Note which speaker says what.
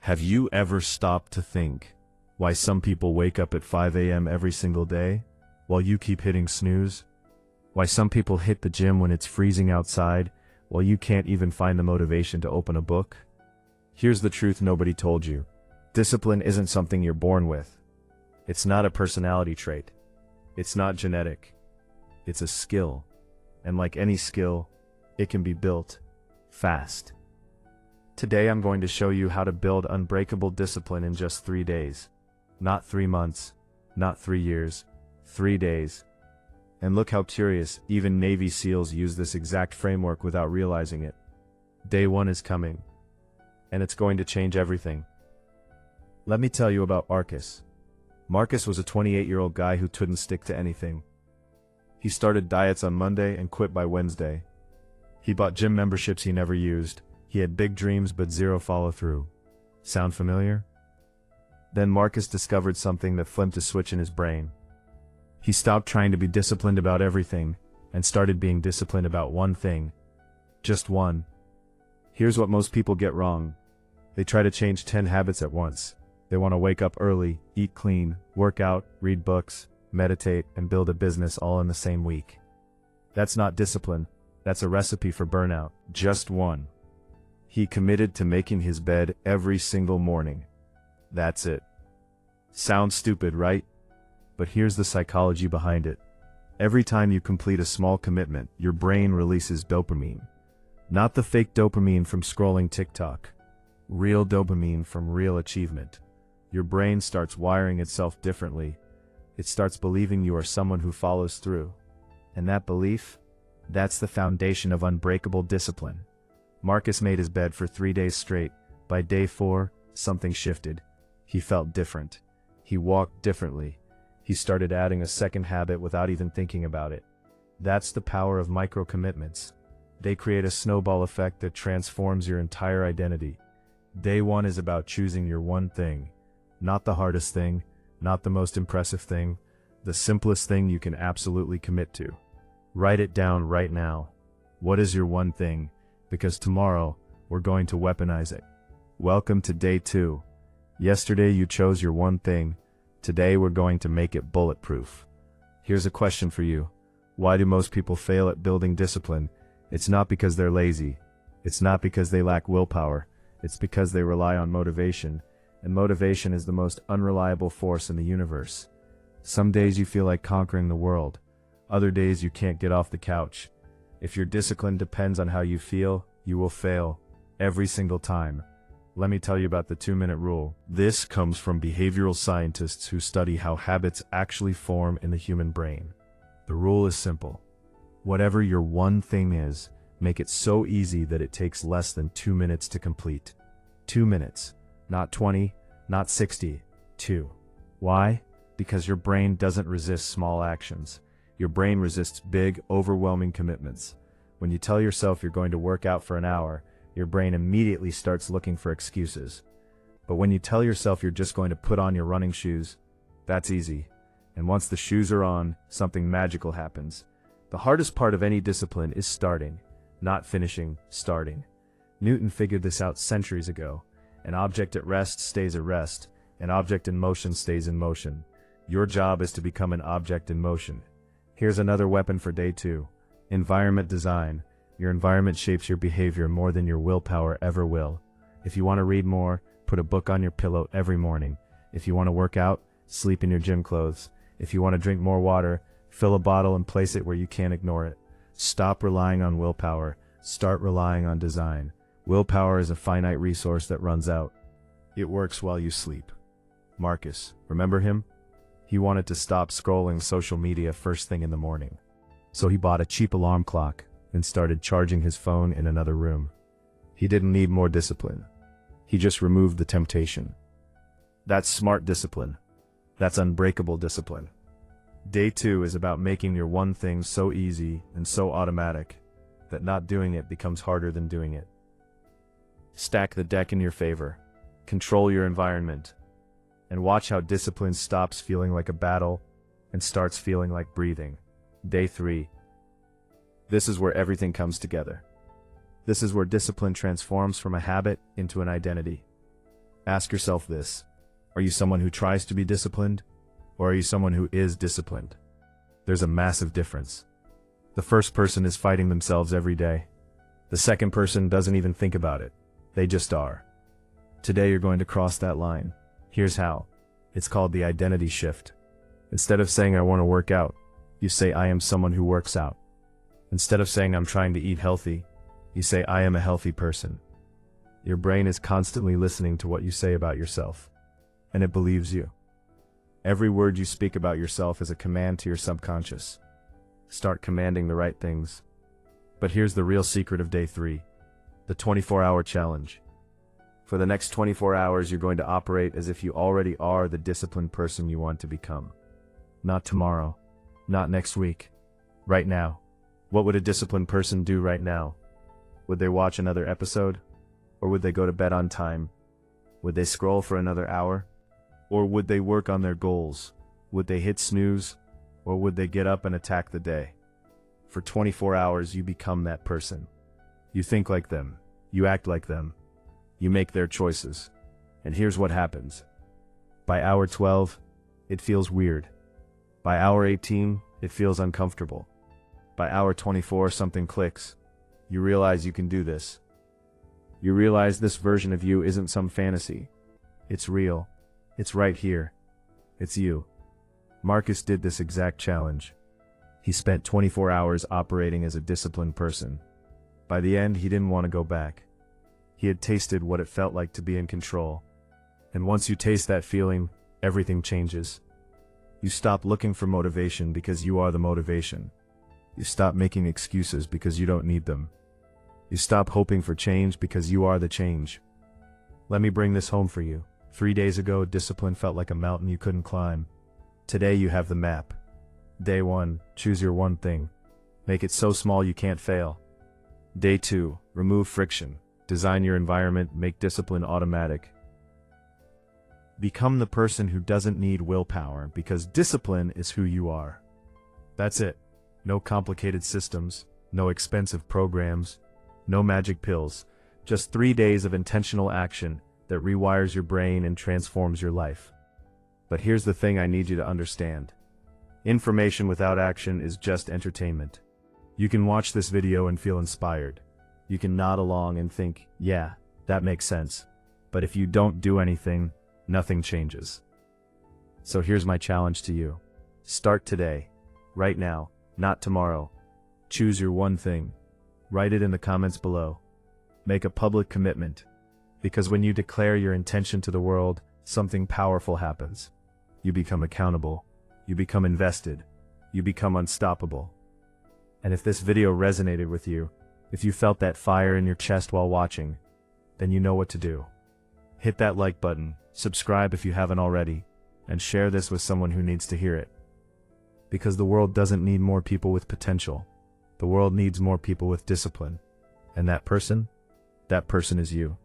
Speaker 1: Have you ever stopped to think why some people wake up at 5 a.m. every single day, while you keep hitting snooze? Why some people hit the gym when it's freezing outside, while you can't even find the motivation to open a book? Here's the truth nobody told you. Discipline isn't something you're born with. It's not a personality trait. It's not genetic. It's a skill. And like any skill, it can be built fast. Today I'm going to show you how to build unbreakable discipline in just 3 days. Not 3 months, not 3 years, 3 days. And look how curious, even Navy SEALs use this exact framework without realizing it. Day 1 is coming. And it's going to change everything. Let me tell you about Marcus. Marcus was a 28-year-old guy who couldn't stick to anything. He started diets on Monday and quit by Wednesday. He bought gym memberships he never used. He had big dreams but zero follow-through. Sound familiar? Then Marcus discovered something that flipped a switch in his brain. He stopped trying to be disciplined about everything and started being disciplined about one thing. Just one. Here's what most people get wrong. They try to change 10 habits at once. They want to wake up early, eat clean, work out, read books, meditate, and build a business all in the same week. That's not discipline. That's a recipe for burnout. Just one. He committed to making his bed every single morning. That's it. Sounds stupid, right? But here's the psychology behind it. Every time you complete a small commitment, your brain releases dopamine. Not the fake dopamine from scrolling TikTok. Real dopamine from real achievement. Your brain starts wiring itself differently. It starts believing you are someone who follows through. And that belief, that's the foundation of unbreakable discipline. Marcus made his bed for 3 days straight. By day 4, something shifted. He felt different. He walked differently. He started adding a second habit without even thinking about it. That's the power of micro-commitments. They create a snowball effect that transforms your entire identity. Day 1 is about choosing your one thing. Not the hardest thing, not the most impressive thing, the simplest thing you can absolutely commit to. Write it down right now. What is your one thing? Because tomorrow, we're going to weaponize it. Welcome to day 2. Yesterday you chose your one thing. Today we're going to make it bulletproof. Here's a question for you. Why do most people fail at building discipline? It's not because they're lazy. It's not because they lack willpower. It's because they rely on motivation. And motivation is the most unreliable force in the universe. Some days you feel like conquering the world. Other days you can't get off the couch. If your discipline depends on how you feel, you will fail. Every single time. Let me tell you about the 2-minute rule. This comes from behavioral scientists who study how habits actually form in the human brain. The rule is simple. Whatever your one thing is, make it so easy that it takes less than 2 minutes to complete. 2 minutes. Not 20, not 60. 2. Why? Because your brain doesn't resist small actions. Your brain resists big, overwhelming commitments. When you tell yourself you're going to work out for an hour, your brain immediately starts looking for excuses. But when you tell yourself you're just going to put on your running shoes, that's easy. And once the shoes are on, something magical happens. The hardest part of any discipline is starting, not finishing, starting. Newton figured this out centuries ago. An object at rest stays at rest. An object in motion stays in motion. Your job is to become an object in motion. Here's another weapon for day 2. Environment design. Your environment shapes your behavior more than your willpower ever will. If you want to read more, put a book on your pillow every morning. If you want to work out, sleep in your gym clothes. If you want to drink more water, fill a bottle and place it where you can't ignore it. Stop relying on willpower. Start relying on design. Willpower is a finite resource that runs out. It works while you sleep. Marcus, remember him? He wanted to stop scrolling social media first thing in the morning. So he bought a cheap alarm clock and started charging his phone in another room. He didn't need more discipline. He just removed the temptation. That's smart discipline. That's unbreakable discipline. Day 2 is about making your one thing so easy and so automatic that not doing it becomes harder than doing it. Stack the deck in your favor. Control your environment. And watch how discipline stops feeling like a battle and starts feeling like breathing. Day 3. This is where everything comes together. This is where discipline transforms from a habit into an identity. Ask yourself this. Are you someone who tries to be disciplined? Or are you someone who is disciplined? There's a massive difference. The first person is fighting themselves every day. The second person doesn't even think about it. They just are. Today you're going to cross that line. Here's how. It's called the identity shift. Instead of saying I want to work out, you say I am someone who works out. Instead of saying I'm trying to eat healthy, you say I am a healthy person. Your brain is constantly listening to what you say about yourself, and it believes you. Every word you speak about yourself is a command to your subconscious. Start commanding the right things. But here's the real secret of day 3, the 24-hour challenge. For the next 24 hours, you're going to operate as if you already are the disciplined person you want to become. Not tomorrow, not next week, right now. What would a disciplined person do right now? Would they watch another episode? Or would they go to bed on time? Would they scroll for another hour? Or would they work on their goals? Would they hit snooze? Or would they get up and attack the day? For 24 hours, you become that person. You think like them. You act like them. You make their choices. And here's what happens. By hour 12, it feels weird. By hour 18, it feels uncomfortable. By hour 24, something clicks. You realize you can do this. You realize this version of you isn't some fantasy. It's real. It's right here. It's you. Marcus did this exact challenge. He spent 24 hours operating as a disciplined person. By the end, he didn't want to go back. He had tasted what it felt like to be in control. And once you taste that feeling, everything changes. You stop looking for motivation because you are the motivation. You stop making excuses because you don't need them. You stop hoping for change because you are the change. Let me bring this home for you. 3 days ago, discipline felt like a mountain you couldn't climb. Today you have the map. Day 1, choose your one thing. Make it so small you can't fail. Day 2, remove friction. Design your environment, make discipline automatic. Become the person who doesn't need willpower because discipline is who you are. That's it. No complicated systems, no expensive programs, no magic pills. Just 3 days of intentional action that rewires your brain and transforms your life. But here's the thing I need you to understand. Information without action is just entertainment. You can watch this video and feel inspired. You can nod along and think, yeah, that makes sense. But if you don't do anything, nothing changes. So here's my challenge to you. Start today, right now, not tomorrow. Choose your one thing. Write it in the comments below. Make a public commitment. Because when you declare your intention to the world, something powerful happens. You become accountable. You become invested. You become unstoppable. And if this video resonated with you, if you felt that fire in your chest while watching, then you know what to do. Hit that like button, subscribe if you haven't already, and share this with someone who needs to hear it. Because the world doesn't need more people with potential. The world needs more people with discipline. And that person is you.